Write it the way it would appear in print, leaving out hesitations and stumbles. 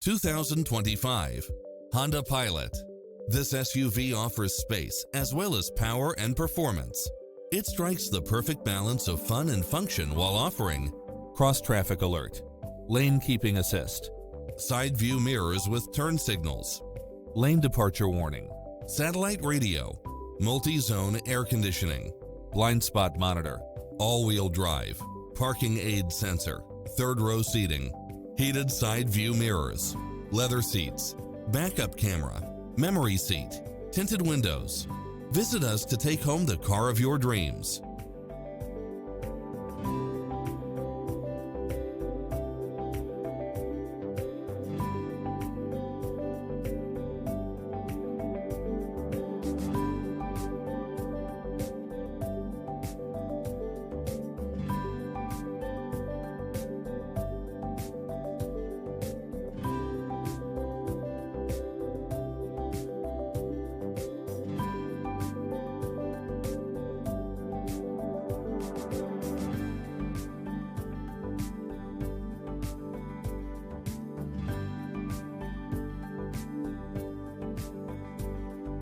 2025 Honda Pilot. This SUV offers space as well as power and performance. It strikes the perfect balance of fun and function while offering cross-traffic alert, lane keeping assist, side view mirrors with turn signals, lane departure warning, satellite radio, multi-zone air conditioning, blind spot monitor, all-wheel drive, parking aid sensor, third row seating, heated side view mirrors, leather seats, backup camera, memory seat, tinted windows. Visit us to take home the car of your dreams.